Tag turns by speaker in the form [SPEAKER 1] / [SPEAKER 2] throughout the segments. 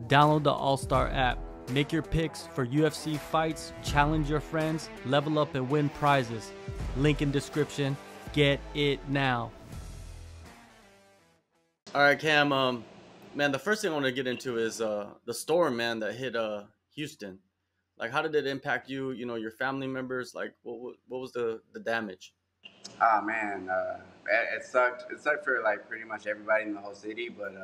[SPEAKER 1] Download the AllStar app. Make your picks for UFC fights, challenge your friends, level up and win prizes. Link in description. Get it now. All right, Cam. Man, the first thing I want to get into is the storm, man, that hit Houston. Like, how did it impact you? You know, your family members. Like, what was the damage?
[SPEAKER 2] Oh man, it sucked. It sucked for like pretty much everybody in the whole city. But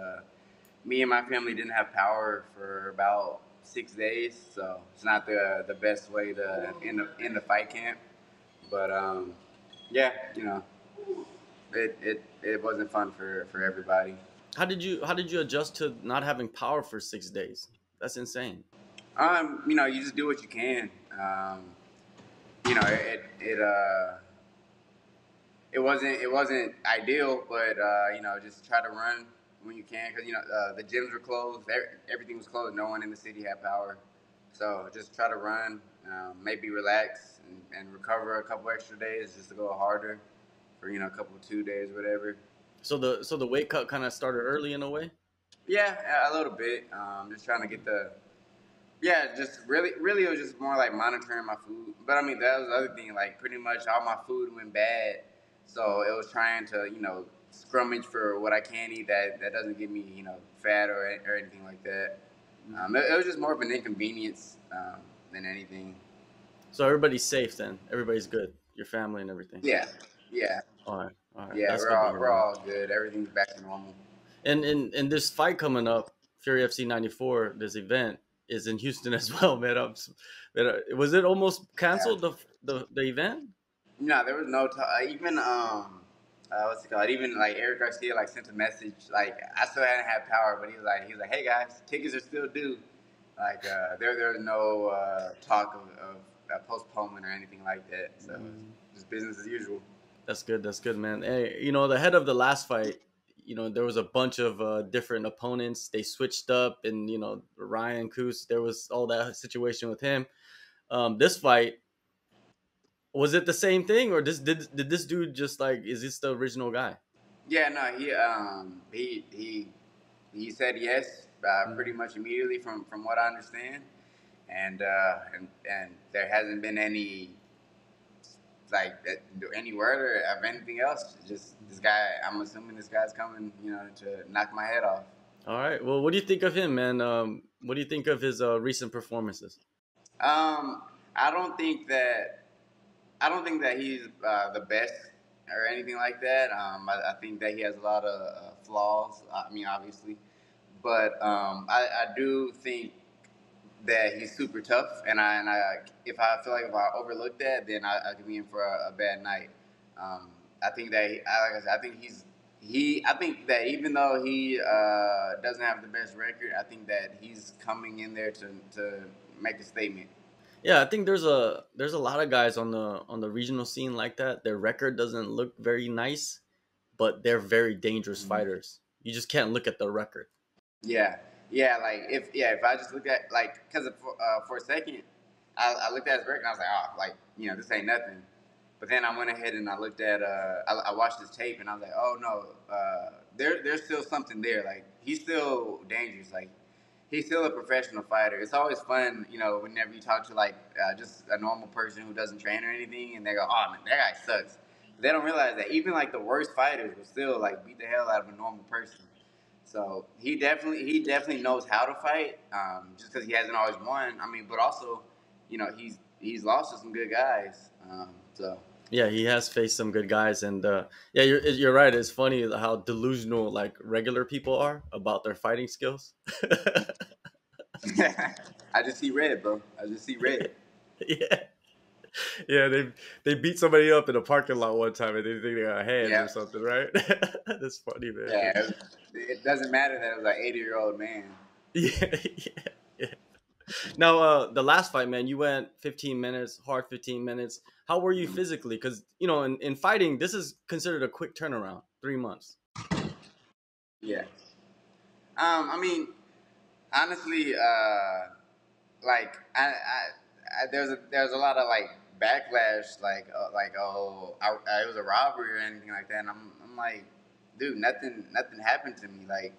[SPEAKER 2] me and my family didn't have power for about 6 days, so it's not the best way to end the fight camp. But yeah, you know, it wasn't fun for everybody.
[SPEAKER 1] How did you adjust to not having power for 6 days? That's insane.
[SPEAKER 2] You know, you just do what you can. You know, it wasn't ideal, but you know, just try to run when you can, because you know the gyms were closed, everything was closed, no one in the city had power, so just try to run, maybe relax and recover a couple extra days just to go harder for, you know, a couple 2 days, whatever.
[SPEAKER 1] So the weight cut kind of started early in a way.
[SPEAKER 2] Yeah, a little bit. Just trying to get the yeah, just really it was just more like monitoring my food. But I mean that was the other thing. Like pretty much all my food went bad, so it was trying to, you know, scrummage for what I can eat that doesn't give me, you know, fat or anything like that. It was just more of an inconvenience than anything.
[SPEAKER 1] So everybody's safe then. Everybody's good. Your family and everything.
[SPEAKER 2] Yeah, yeah,
[SPEAKER 1] All right.
[SPEAKER 2] yeah.
[SPEAKER 1] That's
[SPEAKER 2] We're
[SPEAKER 1] good to
[SPEAKER 2] all
[SPEAKER 1] hear,
[SPEAKER 2] we're
[SPEAKER 1] man.
[SPEAKER 2] all good. Everything's back to normal.
[SPEAKER 1] And in this fight coming up, Fury FC 94, this event is in Houston as well, man. Was it almost
[SPEAKER 2] Yeah.
[SPEAKER 1] canceled the event?
[SPEAKER 2] No, there was no even what's it called? Even like Eric Garcia like sent a message. Like I still hadn't had power, but he was like, hey guys, tickets are still due. Like there was no talk of postponement or anything like that. So it's just business as usual.
[SPEAKER 1] That's good. That's good, man. Hey, you know, the head of the last fight, you know, there was a bunch of different opponents. They switched up, and you know, Ryan Coos, there was all that situation with him. This fight, was it the same thing, or did this dude just like, is this the original guy?
[SPEAKER 2] Yeah, no, he said yes pretty much immediately from what I understand, and there hasn't been any like any word or of anything else. Just this guy. I'm assuming this guy's coming, you know, to knock my head off.
[SPEAKER 1] All right. Well, what do you think of him, man? What do you think of his recent performances?
[SPEAKER 2] Um, I don't think that he's the best or anything like that. I think that he has a lot of flaws. I mean, obviously, but I do think that he's super tough, and if I feel like if I overlook that, then I could be in for a bad night. I think that like I said, I think that even though he doesn't have the best record, I think that he's coming in there to make a statement.
[SPEAKER 1] Yeah, I think there's a lot of guys on the regional scene like that. Their record doesn't look very nice, but they're very dangerous fighters. You just can't look at the record.
[SPEAKER 2] Yeah, yeah. Like if I just look at like because for a second, I looked at his record and I was like, oh, like, you know, this ain't nothing. But then I went ahead and I looked at I watched his tape and I was like, oh no, there's still something there. Like he's still dangerous. Like he's still a professional fighter. It's always fun, you know, whenever you talk to like just a normal person who doesn't train or anything, and they go, oh man, that guy sucks. They don't realize that even like the worst fighters will still like beat the hell out of a normal person. So he definitely knows how to fight. Just because he hasn't always won. I mean, but also, you know, he's lost to some good guys. So
[SPEAKER 1] Yeah, he has faced some good guys, and yeah, you're right. It's funny how delusional like regular people are about their fighting skills.
[SPEAKER 2] I just see red, bro. I just see red.
[SPEAKER 1] Yeah, yeah, they beat somebody up in a parking lot one time, and they think they got hands or
[SPEAKER 2] Yeah,
[SPEAKER 1] something, right? That's funny, man.
[SPEAKER 2] yeah. It doesn't matter that it was an 80-year-old man.
[SPEAKER 1] Yeah, yeah, yeah. Now, the last fight, man, you went 15 minutes, hard 15 minutes. How were you physically? Because you know, in fighting, this is considered a quick turnaround, 3 months.
[SPEAKER 2] Yeah. I mean, honestly, like there's a lot of like backlash, like oh, it was a robbery or anything like that. And I'm like, dude, nothing happened to me. Like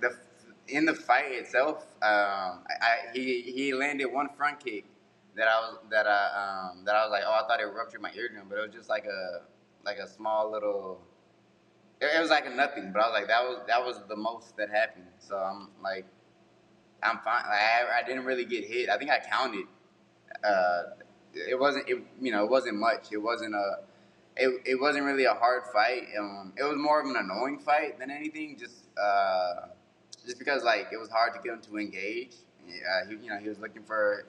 [SPEAKER 2] the in the fight itself, he landed one front kick that I was like, oh, I thought it ruptured my eardrum, but it was just like a small little. It was like a nothing, but I was like, that was the most that happened. So I'm like, I'm fine. Like, I didn't really get hit. I think I counted. Uh, it wasn't much. It wasn't really a hard fight. It was more of an annoying fight than anything. Just because like it was hard to get him to engage. He was looking for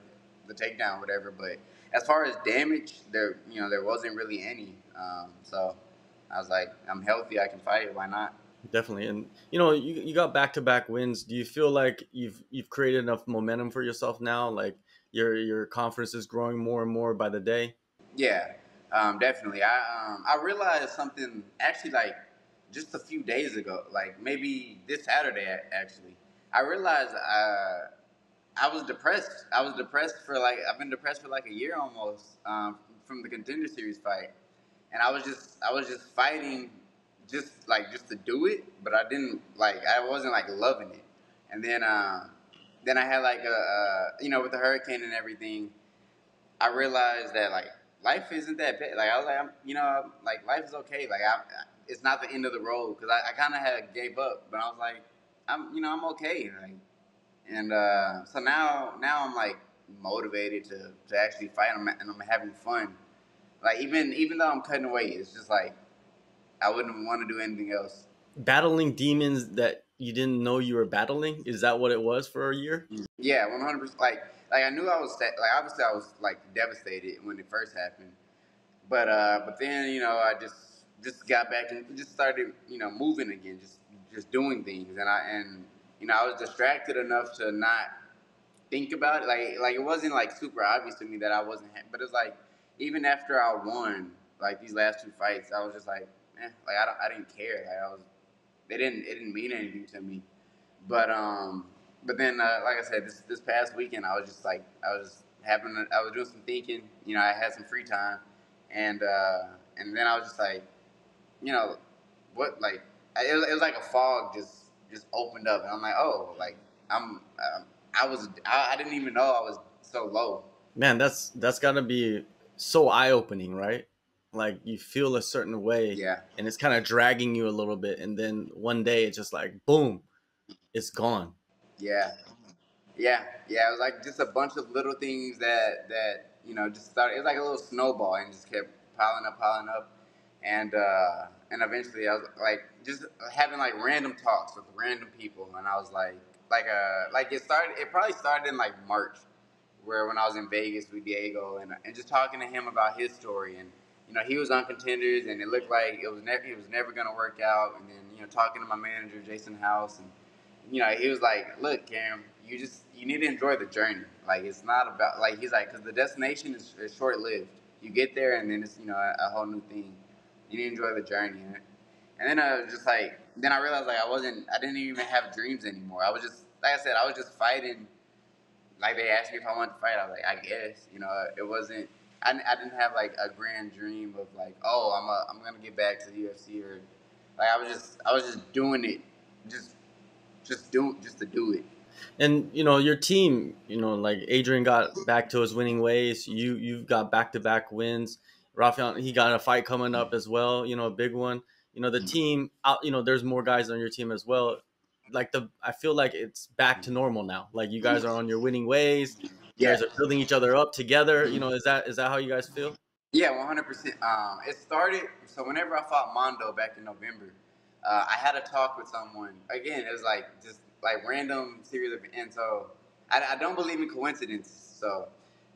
[SPEAKER 2] the takedown, whatever. But as far as damage, there wasn't really any. So I was like, I'm healthy. I can fight. Why not?
[SPEAKER 1] Definitely. And you got back to back wins. Do you feel like you've created enough momentum for yourself now? Like your confidence is growing more and more by the day?
[SPEAKER 2] Yeah, definitely. I realized something actually like just a few days ago, like maybe this Saturday actually. I realized I was depressed. I was depressed for like I've been depressed for like a year almost from the Contender Series fight, and I was just fighting just to do it, but I wasn't like loving it, and then I had like with the hurricane and everything. I realized that like life isn't that bad. Like I was like, like life is okay. Like it's not the end of the road because I kind of had gave up, but I was like, I'm okay. Like, and so now I'm like motivated to actually fight and I'm having fun. Like even though I'm cutting weight, it's just like I wouldn't want to do anything else.
[SPEAKER 1] Battling demons that you didn't know you were battling? Is that what it was for a year?
[SPEAKER 2] Yeah, 100%. Like I knew I was like obviously I was like devastated when it first happened. But then I just got back and just started moving again, just doing things, and I was distracted enough to not think about it. Like it wasn't like super obvious to me that I wasn't, but it's like even after I won like these last two fights, I was just like, like I didn't care. Like I was, it didn't mean anything to me. But but then like I said, this past weekend I was just like I was doing some thinking. I had some free time, and then I was just like, you know, what like it was like a fog just opened up, and I'm like, oh, like I'm I didn't even know I was so low.
[SPEAKER 1] Man, that's got to be so eye-opening, right? Like you feel a certain way
[SPEAKER 2] Yeah,
[SPEAKER 1] and it's kind of dragging you a little bit, and then one day it's just like boom, it's gone.
[SPEAKER 2] yeah. Yeah. It was like just a bunch of little things that just started. It was like a little snowball and just kept piling up, and eventually I was like just having like random talks with random people, and I was like it started. It probably started in like March, where when I was in Vegas with Diego and just talking to him about his story and. He was on Contenders, and it looked like he was never gonna work out. And then, talking to my manager Jason House, and he was like, "Look, Cam, you need to enjoy the journey. Like it's not about like he's like because the destination is short lived. You get there and then it's a whole new thing. You need to enjoy the journey." And then I was just like, then I realized like I didn't even have dreams anymore. I was just like I said, I was just fighting. Like they asked me if I wanted to fight, I was like, I guess. It wasn't. I didn't have like a grand dream of like, oh, I'm gonna get back to the UFC or like I was just doing it, just just to do it.
[SPEAKER 1] And your team, like Adrian got back to his winning ways. You've got back to back wins. Rafael, he got a fight coming up as well. A big one. The team out. There's more guys on your team as well. Like I feel like it's back to normal now. Like you guys are on your winning ways. You
[SPEAKER 2] Yeah,
[SPEAKER 1] guys are building each other up together. Is that how you guys feel?
[SPEAKER 2] yeah, 100%. It started so whenever I fought Mondo back in November, I had a talk with someone. Again, it was like just like random series of, and so I don't believe in coincidences. So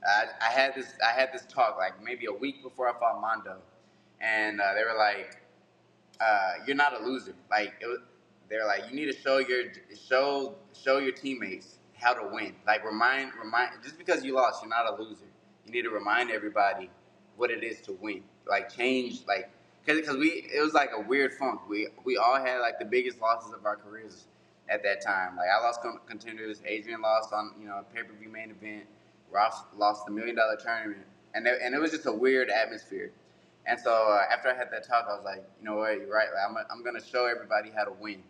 [SPEAKER 2] I had this talk like maybe a week before I fought Mondo, and they were like, "You're not a loser." Like they're like, "You need to show your teammates how to win. Like remind just because you lost, you're not a loser. You need to remind everybody what it is to win. Like change like because it was like a weird funk. We all had like the biggest losses of our careers at that time. Like I lost Contenders, Adrian lost on pay per view main event, Ross lost the $1 million tournament, and it was just a weird atmosphere. And so after I had that talk, I was like, you know what, you're right. Like, I'm gonna show everybody how to win.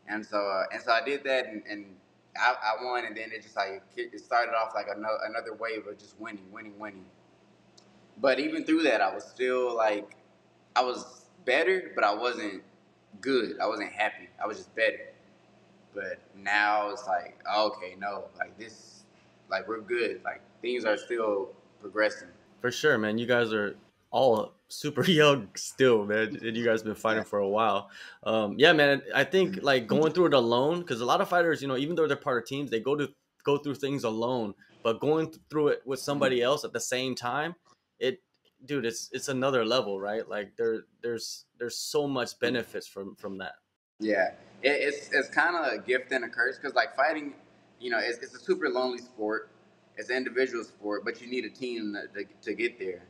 [SPEAKER 2] And so I did that, and I won, and then it just like it started off like another wave of just winning, winning, winning. But even through that, I was still like, I was better, but I wasn't good. I wasn't happy. I was just better. But now it's like, okay, no, like this, like we're good. Like things are still progressing.
[SPEAKER 1] For sure, man. You guys are all super young still, man, and you guys been
[SPEAKER 2] Yeah.
[SPEAKER 1] fighting for a while. Yeah, man. I think like going through it alone, because a lot of fighters, even though they're part of teams, they go through things alone. But going through it with somebody else at the same time, it, dude, it's another level, right? Like there's so much benefits from that.
[SPEAKER 2] Yeah, it's kind of a gift and a curse because like fighting, it's a super lonely sport. It's an individual sport, but you need a team to get there.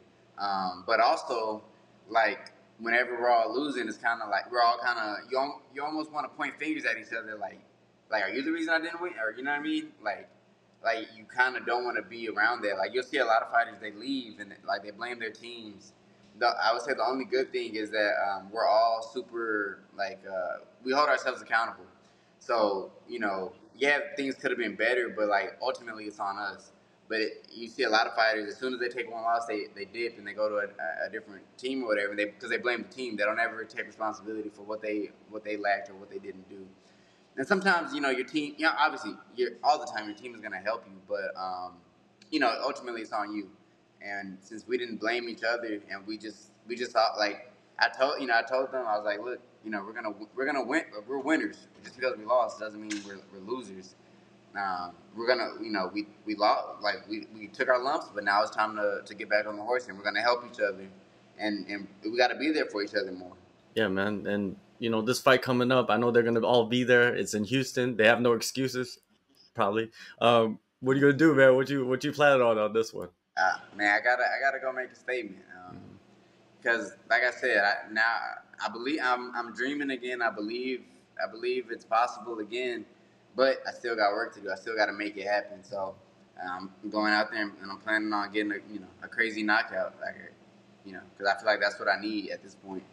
[SPEAKER 2] But also, like whenever we're all losing, it's kind of like we're all kind of you almost want to point fingers at each other, like are you the reason I didn't win, or you know what I mean? Like you kind of don't want to be around that. Like you'll see a lot of fighters they leave and like they blame their teams. I would say the only good thing is that we're all super like we hold ourselves accountable. So yeah, things could have been better, but like ultimately it's on us. But you see a lot of fighters as soon as they take one loss, they dip and they go to a different team or whatever. Because they blame the team, they don't ever take responsibility for what they lacked or what they didn't do. And sometimes your team, obviously, all the time your team is going to help you, but ultimately it's on you. And since we didn't blame each other, and we just thought like I told them I was like, look, we're gonna win, we're winners. Just because we lost doesn't mean we're losers. We're gonna we lost, like we took our lumps, but now it's time to get back on the horse, and we're gonna help each other, and we got to be there for each other more.
[SPEAKER 1] Yeah, man. And this fight coming up, I know they're gonna all be there. It's in Houston. They have no excuses, probably. What are you gonna do, man? What you planning on this one?
[SPEAKER 2] Man, I gotta go make a statement.
[SPEAKER 1] Mhm.
[SPEAKER 2] Because like I said, now I believe I'm dreaming again. I believe it's possible again, but I still got work to do. I still got to make it happen. So I'm going out there and I'm planning on getting a crazy knockout, like because I feel like that's what I need at this point.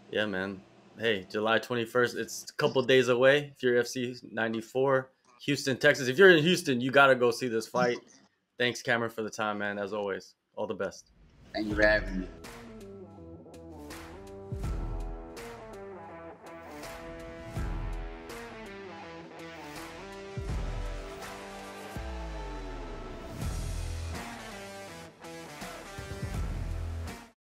[SPEAKER 1] Yeah, man. Hey, July 21st. It's a couple days away. If you're FC 94, Houston, Texas. If you're in Houston, you gotta go see this fight. Thanks, Cameron, for the time, man. As always, all the best.
[SPEAKER 2] Thank you for having me.